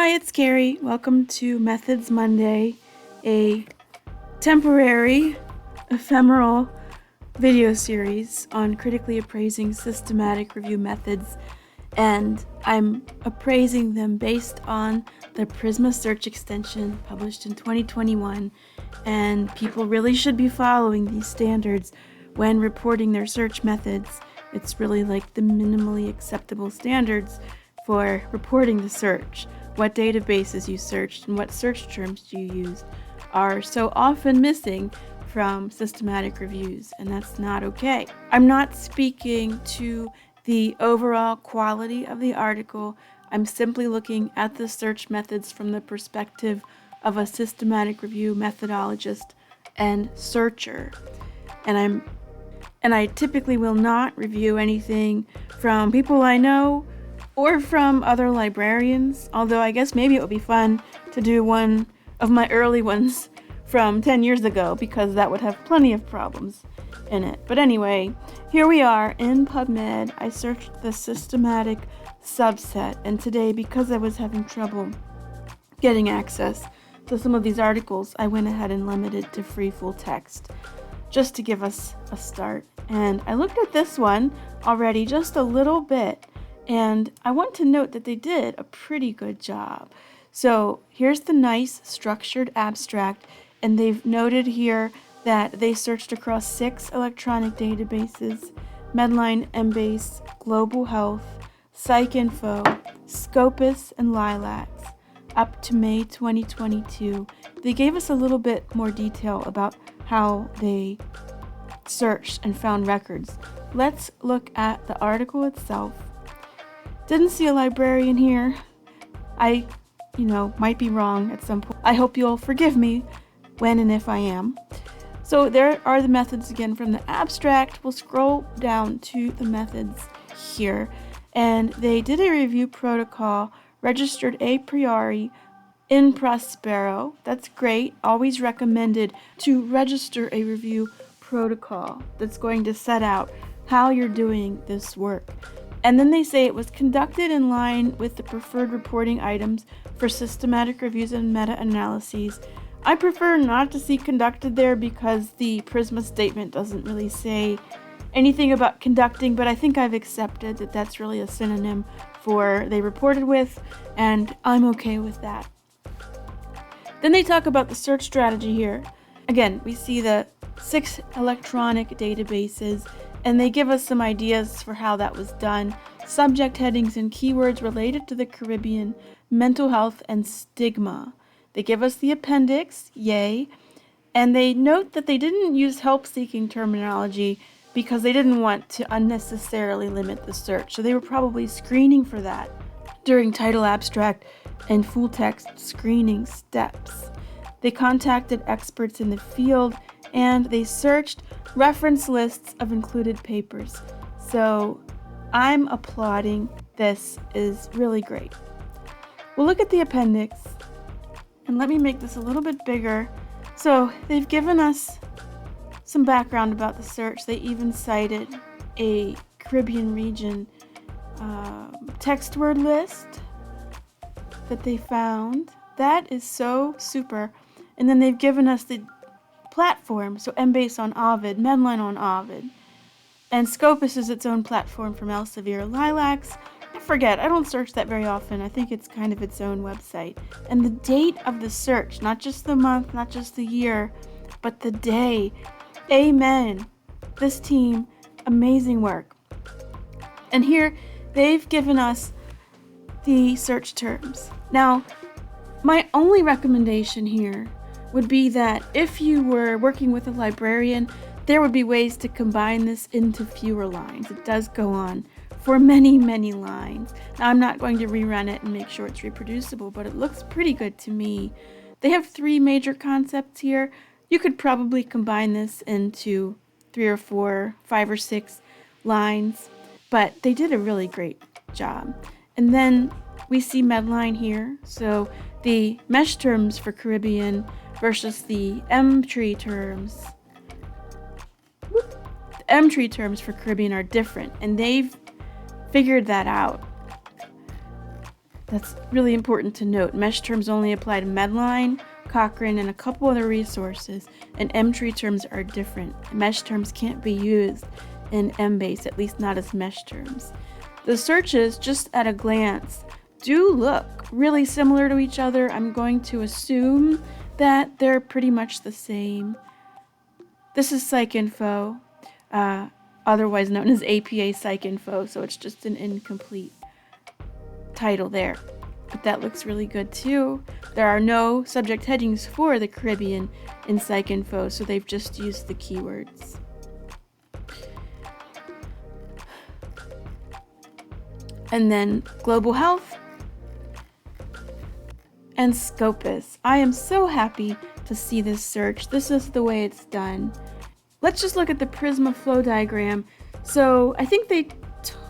Hi, it's Carrie. Welcome to Methods Monday, a temporary, ephemeral video series on critically appraising systematic review methods, and I'm appraising them based on the Prisma search extension published in 2021, and people really should be following these standards when reporting their search methods. It's really like the minimally acceptable standards for reporting the search. What databases you searched and what search terms you used are so often missing from systematic reviews, and that's not okay. I'm not speaking to the overall quality of the article. I'm simply looking at the search methods from the perspective of a systematic review methodologist and searcher. And I typically will not review anything from people I know or from other librarians, although I guess maybe it would be fun to do one of my early ones from 10 years ago, because that would have plenty of problems in it. But anyway, here we are in PubMed. I searched the systematic subset, and today, because I was having trouble getting access to some of these articles, I went ahead and limited to free full text just to give us a start. And I looked at this one already just a little bit, and I want to note that they did a pretty good job. So here's the nice structured abstract, and they've noted here that they searched across 6 electronic databases: Medline, Embase, Global Health, PsycInfo, Scopus, and Lilacs, up to May 2022. They gave us a little bit more detail about how they searched and found records. Let's look at the article itself. Didn't see a librarian here. I, might be wrong at some point. I hope you'll forgive me when and if I am. So there are the methods again from the abstract. We'll scroll down to the methods here. And they did a review protocol, registered a priori in Prospero. That's great. Always recommended to register a review protocol that's going to set out how you're doing this work. And then they say it was conducted in line with the preferred reporting items for systematic reviews and meta-analyses. I prefer not to see conducted there because the Prisma statement doesn't really say anything about conducting, but I think I've accepted that that's really a synonym for they reported with, and I'm okay with that. Then they talk about the search strategy here. Again, we see the 6 electronic databases, and they give us some ideas for how that was done. Subject headings and keywords related to the Caribbean, mental health, and stigma. They give us the appendix, yay, and they note that they didn't use help-seeking terminology because they didn't want to unnecessarily limit the search. So they were probably screening for that during title abstract and full text screening steps. They contacted experts in the field, and they searched reference lists of included papers. So I'm applauding. This is really great. We'll look at the appendix, and let me make this a little bit bigger. So they've given us some background about the search. They even cited a Caribbean region text word list that they found. That is so super. And then they've given us the platform, so Embase on Ovid, Medline on Ovid, and Scopus is its own platform from Elsevier. Lilacs, I forget, I don't search that very often. I think it's kind of its own website. And the date of the search, not just the month, not just the year, but the day. Amen. This team, amazing work. And here, they've given us the search terms. Now, my only recommendation here would be that if you were working with a librarian, there would be ways to combine this into fewer lines. It does go on for many, many lines. Now, I'm not going to rerun it and make sure it's reproducible, but it looks pretty good to me. They have 3 major concepts here. You could probably combine this into 3 or 4, 5 or 6 lines, but they did a really great job. And then we see Medline here. So the mesh terms for Caribbean versus the M-tree terms. The M-tree terms for Caribbean are different, and they've figured that out. That's really important to note. Mesh terms only apply to Medline, Cochrane, and a couple other resources, and Emtree terms are different. Mesh terms can't be used in Embase, at least not as mesh terms. The searches, just at a glance, do look really similar to each other. I'm going to assume that they're pretty much the same. This is PsycInfo, otherwise known as APA PsycInfo, so it's just an incomplete title there. But that looks really good too. There are no subject headings for the Caribbean in PsycInfo, so they've just used the keywords. And then Global Health and Scopus. I am so happy to see this search. This is the way it's done. Let's just look at the Prisma flow diagram. So I think they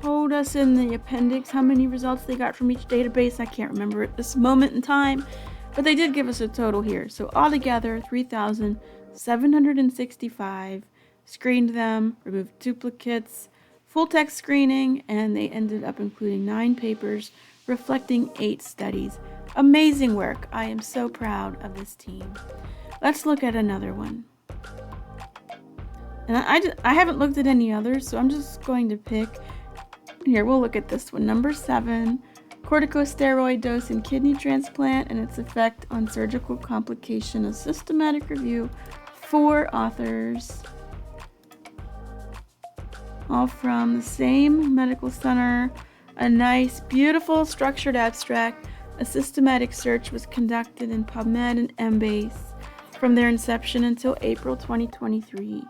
told us in the appendix how many results they got from each database. I can't remember at this moment in time, but they did give us a total here. So altogether, 3,765, screened them, removed duplicates, full text screening, and they ended up including 9 papers reflecting 8 studies. Amazing work. I am so proud of this team. Let's look at another one. And I haven't looked at any others, so I'm just going to pick. Here, we'll look at this one. Number 7, corticosteroid dose in kidney transplant and its effect on surgical complication, a systematic review, 4 authors, all from the same medical center. A nice, beautiful, structured abstract. A systematic search was conducted in PubMed and Embase from their inception until April 2023.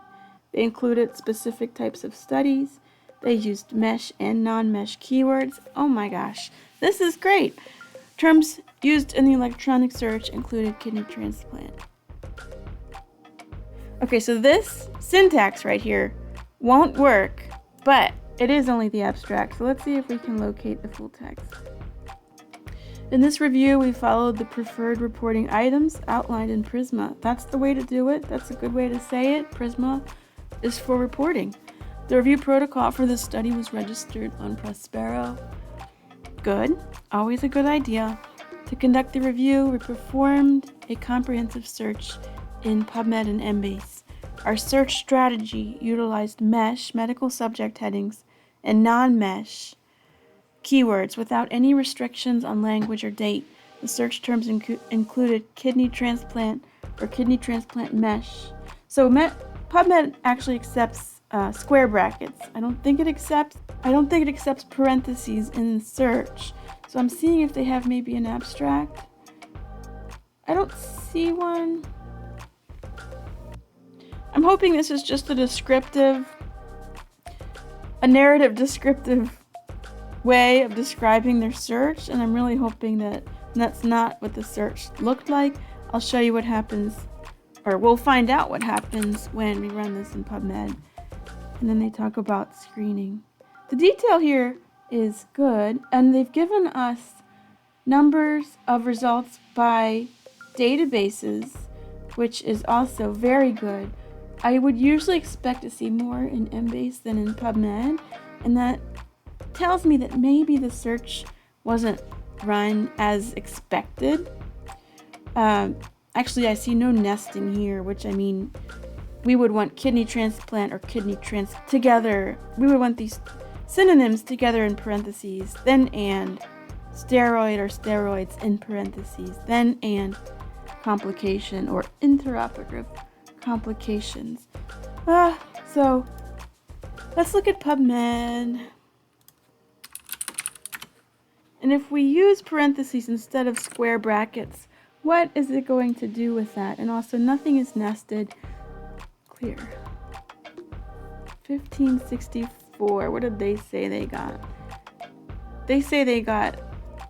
They included specific types of studies. They used mesh and non-mesh keywords. Oh my gosh, this is great. Terms used in the electronic search included kidney transplant. Okay, so this syntax right here won't work, but it is only the abstract. So let's see if we can locate the full text. In this review, we followed the preferred reporting items outlined in Prisma. That's the way to do it. That's a good way to say it. Prisma is for reporting. The review protocol for this study was registered on Prospero. Good. Always a good idea. To conduct the review, we performed a comprehensive search in PubMed and Embase. Our search strategy utilized mesh, medical subject headings, and non-mesh keywords without any restrictions on language or date. The search terms included kidney transplant or kidney transplant mesh. So PubMed actually accepts square brackets. I don't think it accepts parentheses in search. So I'm seeing if they have maybe an abstract. I don't see one. I'm hoping this is just a narrative descriptive way of describing their search, and I'm really hoping that that's not what the search looked like. I'll show you what happens, or we'll find out what happens when we run this in PubMed. And then they talk about screening. The detail here is good, and they've given us numbers of results by databases, which is also very good. I would usually expect to see more in Embase than in PubMed, and that tells me that maybe the search wasn't run as expected. Actually, I see no nesting here, which I mean, we would want kidney transplant or kidney together. We would want these synonyms together in parentheses, then and steroid or steroids in parentheses, then and complication or interoperative complications. So let's look at PubMed. And if we use parentheses instead of square brackets, what is it going to do with that? And also, nothing is nested. Clear. 1564. What did they say they got? They said they got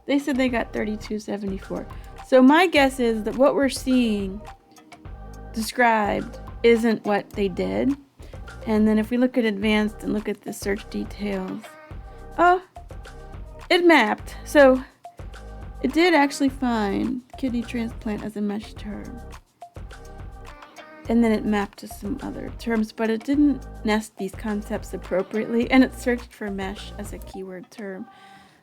3274. So my guess is that what we're seeing described isn't what they did. And then if we look at advanced and look at the search details, it mapped. So it did actually find kidney transplant as a mesh term. And then it mapped to some other terms, but it didn't nest these concepts appropriately, and it searched for mesh as a keyword term.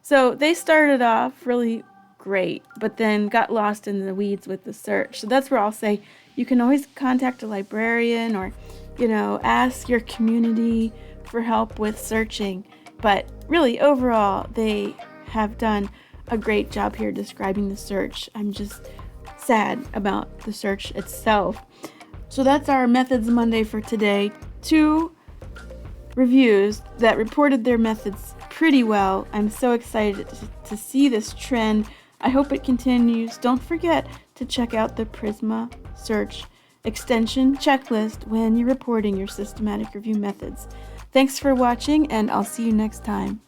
So they started off really great, but then got lost in the weeds with the search. So that's where I'll say you can always contact a librarian or, ask your community for help with searching. But really, overall, they have done a great job here describing the search. I'm just sad about the search itself. So that's our Methods Monday for today. 2 reviews that reported their methods pretty well. I'm so excited to see this trend. I hope it continues. Don't forget to check out the Prisma search extension checklist when you're reporting your systematic review methods. Thanks for watching, and I'll see you next time.